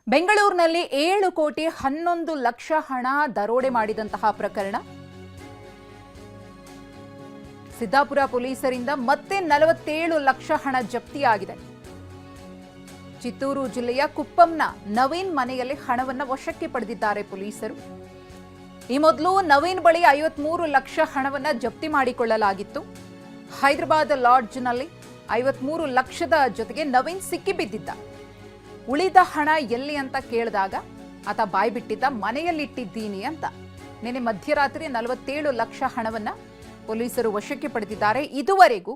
ಬೆಂಗಳೂರಿನಲ್ಲಿ 7 ಕೋಟಿ 11 ಲಕ್ಷ ಹಣ ದರೋಡೆ ಮಾಡಿದಂತಹ ಪ್ರಕರಣ. ಸಿದ್ದಾಪುರ ಪೊಲೀಸರಿಂದ ಮತ್ತೆ 47 ಲಕ್ಷ ಹಣ ಜಪ್ತಿಯಾಗಿದೆ. ಚಿತ್ತೂರು ಜಿಲ್ಲೆಯ ಕುಪ್ಪಂನ ನವೀನ್ ಮನೆಯಲ್ಲಿ ಹಣವನ್ನು ವಶಕ್ಕೆ ಪಡೆದಿದ್ದಾರೆ ಪೊಲೀಸರು. ಈ ಮೊದಲು ನವೀನ್ ಬಳಿ 53 ಲಕ್ಷ ಹಣವನ್ನು ಜಪ್ತಿ ಮಾಡಿಕೊಳ್ಳಲಾಗಿತ್ತು. ಹೈದರಾಬಾದ್ ಲಾಡ್ಜ್ನಲ್ಲಿ 53 ಲಕ್ಷದ ಜೊತೆಗೆ ನವೀನ್ ಸಿಕ್ಕಿಬಿದ್ದಿದ್ದ. ಉಳಿದ ಹಣ ಎಲ್ಲಿ ಅಂತ ಕೇಳಿದಾಗ ಆತ ಬಾಯ್ಬಿಟ್ಟಿದ್ದ, ಮನೆಯಲ್ಲಿಟ್ಟಿದ್ದೀನಿ ಅಂತ. ನಿನ್ನೆ ಮಧ್ಯರಾತ್ರಿ 47 ಲಕ್ಷ ಹಣವನ್ನ ಪೊಲೀಸರು ವಶಕ್ಕೆ ಪಡೆದಿದ್ದಾರೆ. ಇದುವರೆಗೂ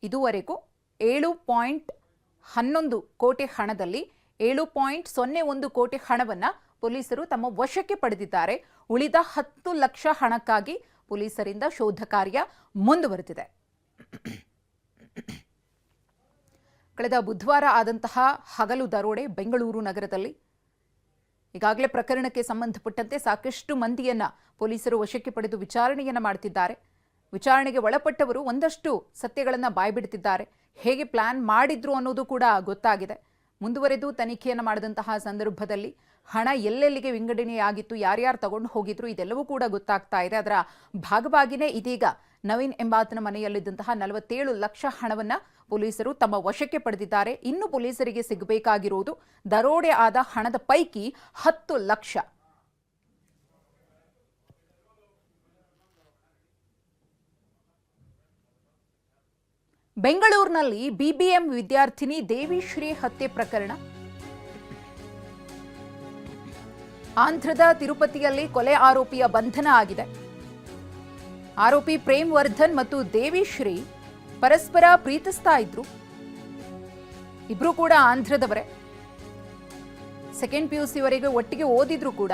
7.11 ಕೋಟಿ ಹಣದಲ್ಲಿ 7.01 ಕೋಟಿ ಹಣವನ್ನ ಪೊಲೀಸರು ತಮ್ಮ ವಶಕ್ಕೆ ಪಡೆದಿದ್ದಾರೆ. ಉಳಿದ 10 ಲಕ್ಷ ಹಣಕ್ಕಾಗಿ ಪೊಲೀಸರಿಂದ ಶೋಧ ಕಾರ್ಯ ಮುಂದುವರೆದಿದೆ. ಕಳೆದ ಬುಧವಾರ ಆದಂತಹ ಹಗಲು ದರೋಡೆ ಬೆಂಗಳೂರು ನಗರದಲ್ಲಿ. ಈಗಾಗಲೇ ಪ್ರಕರಣಕ್ಕೆ ಸಂಬಂಧಪಟ್ಟಂತೆ ಸಾಕಷ್ಟು ಮಂದಿಯನ್ನ ಪೊಲೀಸರು ವಶಕ್ಕೆ ಪಡೆದು ವಿಚಾರಣೆಯನ್ನ ಮಾಡುತ್ತಿದ್ದಾರೆ. ವಿಚಾರಣೆಗೆ ಒಳಪಟ್ಟವರು ಒಂದಷ್ಟು ಸತ್ಯಗಳನ್ನು ಬಾಯ್ಬಿಡುತ್ತಿದ್ದಾರೆ. ಹೇಗೆ ಪ್ಲಾನ್ ಮಾಡಿದ್ರು ಅನ್ನೋದು ಕೂಡ ಗೊತ್ತಾಗಿದೆ. ಮುಂದುವರೆದು ತನಿಖೆಯನ್ನು ಮಾಡಿದಂತಹ ಸಂದರ್ಭದಲ್ಲಿ ಹಣ ಎಲ್ಲೆಲ್ಲಿಗೆ ವಿಂಗಡಣೆಯಾಗಿತ್ತು, ಯಾರ್ಯಾರು ತಗೊಂಡು ಹೋಗಿದ್ರು, ಇದೆಲ್ಲವೂ ಕೂಡ ಗೊತ್ತಾಗ್ತಾ ಇದೆ. ಅದರ ಭಾಗವಾಗಿಯೇ ಇದೀಗ ನವೀನ್ ಎಂಬಾತನ ಮನೆಯಲ್ಲಿದ್ದಂತಹ 47 ಲಕ್ಷ ಹಣವನ್ನ ಪೊಲೀಸರು ತಮ್ಮ ವಶಕ್ಕೆ ಪಡೆದಿದ್ದಾರೆ. ಇನ್ನು ಪೊಲೀಸರಿಗೆ ಸಿಗಬೇಕಾಗಿರುವುದು ದರೋಡೆ ಆದ ಹಣದ ಪೈಕಿ 10 ಲಕ್ಷ. ಬೆಂಗಳೂರಿನಲ್ಲಿ ಬಿಬಿಎಂ ವಿದ್ಯಾರ್ಥಿನಿ ದೇವಿಶ್ರೀ ಹತ್ಯೆ ಪ್ರಕರಣ. ಆಂಧ್ರದ ತಿರುಪತಿಯಲ್ಲಿ ಕೊಲೆ ಆರೋಪಿಯ ಬಂಧನ ಆಗಿದೆ. ಆರೋಪಿ ಪ್ರೇಮ್ ವರ್ಧನ್ ಮತ್ತು ದೇವಿಶ್ರೀ ಪರಸ್ಪರ ಪ್ರೀತಿಸ್ತಾ ಇದ್ರು. ಇಬ್ರು ಕೂಡ ಆಂಧ್ರದವರೇ. ಸೆಕೆಂಡ್ PUC ವರೆಗೆ ಒಟ್ಟಿಗೆ ಓದಿದ್ರು ಕೂಡ.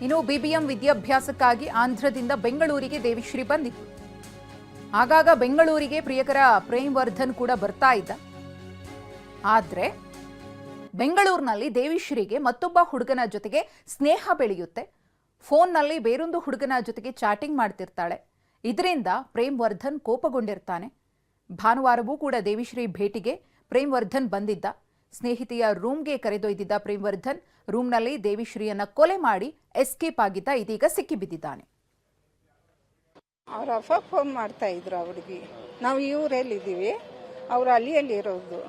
ಇನ್ನು ಬಿಬಿಎಂ ವಿದ್ಯಾಭ್ಯಾಸಕ್ಕಾಗಿ ಆಂಧ್ರದಿಂದ ಬೆಂಗಳೂರಿಗೆ ದೇವಿಶ್ರೀ ಬಂದಿದ್ರು. ಆಗಾಗ ಬೆಂಗಳೂರಿಗೆ ಪ್ರಿಯಕರ ಪ್ರೇಮ್ ವರ್ಧನ್ ಕೂಡ ಬರ್ತಾ ಇದ್ದ. ಆದ್ರೆ ಬೆಂಗಳೂರಿನಲ್ಲಿ ದೇವಿಶ್ರೀಗೆ ಮತ್ತೊಬ್ಬ ಹುಡುಗನ ಜೊತೆಗೆ ಸ್ನೇಹ ಬೆಳೆಯುತ್ತೆ. ಫೋನ್ನಲ್ಲಿ ಬೇರೊಂದು ಹುಡುಗನ ಜೊತೆಗೆ ಚಾಟಿಂಗ್ ಮಾಡ್ತಿರ್ತಾಳೆ. ಇದರಿಂದ ಪ್ರೇಮ್ ವರ್ಧನ್ ಕೋಪಗೊಂಡಿರ್ತಾನೆ. ಭಾನುವಾರವೂ ಕೂಡ ದೇವಿಶ್ರೀ ಭೇಟಿಗೆ ಪ್ರೇಮ್ ವರ್ಧನ್ ಬಂದಿದ್ದ. ಸ್ನೇಹಿತೆಯ ರೂಮ್ಗೆ ಕರೆದೊಯ್ದಿದ್ದ ಪ್ರೇಮ್ ವರ್ಧನ್ ರೂಮ್ನಲ್ಲಿ ದೇವಿಶ್ರೀಯನ್ನ ಕೊಲೆ ಮಾಡಿ ಎಸ್ಕೇಪ್ ಆಗಿದ್ದ. ಇದೀಗ ಸಿಕ್ಕಿಬಿದ್ದಿದ್ದಾನೆ. ಅವ್ರ ಅಪ್ಪ ಫೋನ್ ಮಾಡ್ತಾ ಇದ್ರು ಅವ್ರಿಗೆ. ನಾವು ಈ ಊರಲ್ಲಿ ಇದ್ದೀವಿ, ಅವರು ಅಲ್ಲಿಯಲ್ಲಿ ಇರೋದು.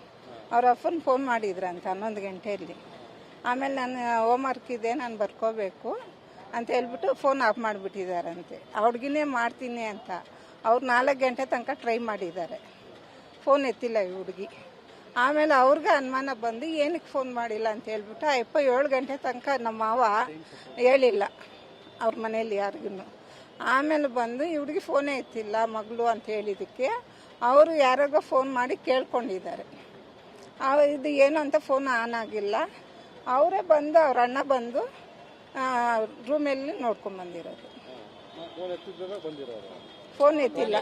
ಅವ್ರ ಅಪ್ಪನ ಫೋನ್ ಮಾಡಿದ್ರಂತ 11 ಗಂಟೆಯಲ್ಲಿ. ಆಮೇಲೆ ನಾನು ಹೋಮ್ವರ್ಕ್ ಇದೆ, ನಾನು ಬರ್ಕೋಬೇಕು ಅಂತ ಹೇಳ್ಬಿಟ್ಟು ಫೋನ್ ಆಫ್ ಮಾಡಿಬಿಟ್ಟಿದ್ದಾರಂತೆ. ಹುಡುಗಿನೇ ಮಾಡ್ತೀನಿ ಅಂತ ಅವ್ರು 4 ಗಂಟೆ ತನಕ ಟ್ರೈ ಮಾಡಿದ್ದಾರೆ. ಫೋನ್ ಎತ್ತಿಲ್ಲ ಈ ಹುಡುಗಿ. ಆಮೇಲೆ ಅವ್ರಿಗೆ ಅನುಮಾನ ಬಂದು ಏನಕ್ಕೆ ಫೋನ್ ಮಾಡಿಲ್ಲ ಅಂತ ಹೇಳ್ಬಿಟ್ಟು ಆ ಅಪ್ಪ 7 ಗಂಟೆ ತನಕ ನಮ್ಮ ಮಾವ ಹೇಳಿಲ್ಲ ಅವ್ರ ಮನೆಯಲ್ಲಿ ಯಾರಿಗೂ. ಆಮೇಲೆ ಬಂದು ಈ ಹುಡುಗಿ ಫೋನೇ ಎತ್ತಿಲ್ಲ ಮಗಳು ಅಂತ ಹೇಳಿದ್ದಕ್ಕೆ ಅವರು ಯಾರಿಗೋ ಫೋನ್ ಮಾಡಿ ಕೇಳ್ಕೊಂಡಿದ್ದಾರೆ. ಇದು ಏನು ಅಂತ ಫೋನ್ ಆನ್ ಆಗಿಲ್ಲ. ಅವರೇ ಬಂದು ಅವ್ರ ಅಣ್ಣ ಬಂದು ರೂಮಲ್ಲಿ ನೋಡ್ಕೊಂಡು ಬಂದಿರೋದು. ಫೋನ್ ಎತ್ತಿಲ್ಲ.